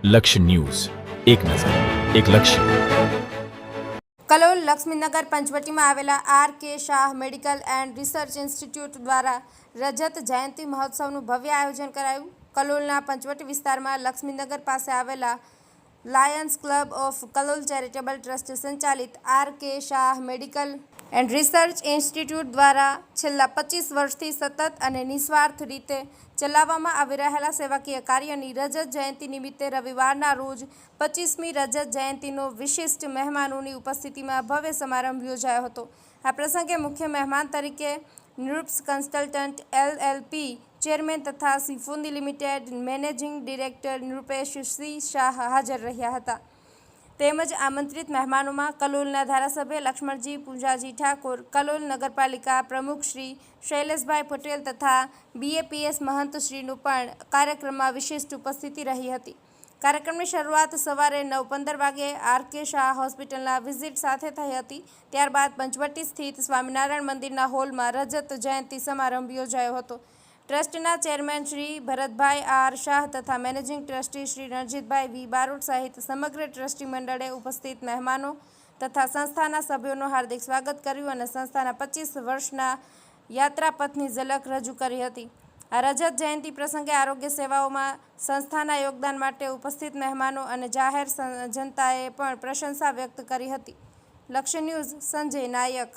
લક્ષ્ય ન્યૂઝ, એક નજર, એક લક્ષ્ય. કલોલ લક્ષ્મીનગર પંચવટીમાં આવેલા R.K.. Shah medical and research institute દ્વારા રજત જયંતિ મહોત્સવનું ભવ્ય આયોજન કરાયું. કલોલના પંચવટી વિસ્તારમાં લક્ષ્મીનગર પાસે આવેલા Lions Club of Kalol charitable trust સંચાલિત R K. Shah medical and research institute દ્વારા છેલ્લા 25 વર્ષથી સતત અને નિસ્વાર્થ રીતે ચલાવવામાં આવી રહેલા સેવાકીય કાર્યની રજત જયંતિ નિમિત્તે રવિવારના રોજ 25મી રજત જયંતિનો વિશિષ્ટ મહેમાનોની ઉપસ્થિતિમાં ભવ્ય સમારંભ યોજાયો હતો. આ પ્રસંગે મુખ્ય મહેમાન તરીકે નિરૂપ્સ કન્સલ્ટન્ટ એલ.એલ.પી. ચેરમેન તથા સિફુંદી limited managing director Nirupesh C Shah હાજર રહ્યા હતા. તેમજ આમંત્રિત મહેમાનોમાં કલોલના ધારાસભ્ય લક્ષ્મણજી પૂંજાજી ઠાકોર, કલોલ નગરપાલિકા પ્રમુખ શ્રી શૈલેષભાઈ પટેલ તથા બીએપીએસ મહંતશ્રીનું પણ કાર્યક્રમમાં વિશિષ્ટ ઉપસ્થિતિ રહી હતી. કાર્યક્રમની શરૂઆત સવારે 9:15 વાગ્યે આર.કે. શાહ હોસ્પિટલના વિઝિટ સાથે થઈ હતી. ત્યારબાદ પંચવટી સ્થિત સ્વામિનારાયણ મંદિરના હોલમાં રજત જયંતિ સમારંભ યોજાયો હતો. ટ્રસ્ટના ચેરમેન શ્રી ભરતભાઈ આર. શાહ તથા મેનેજિંગ ટ્રસ્ટી શ્રી રણજીતભાઈ વી. બારોટ સહિત સમગ્ર ટ્રસ્ટી મંડળે ઉપસ્થિત મહેમાનો તથા સંસ્થાના સભ્યોનું હાર્દિક સ્વાગત કર્યું અને સંસ્થાના 25 વર્ષના યાત્રાપથની ઝલક રજૂ કરી હતી. આ રજત જયંતિ પ્રસંગે આરોગ્ય સેવાઓમાં સંસ્થાના યોગદાન માટે ઉપસ્થિત મહેમાનો અને જાહેર જનતાએ પણ પ્રશંસા વ્યક્ત કરી હતી. લક્ષ્ય ન્યૂઝ, સંજય નાયક.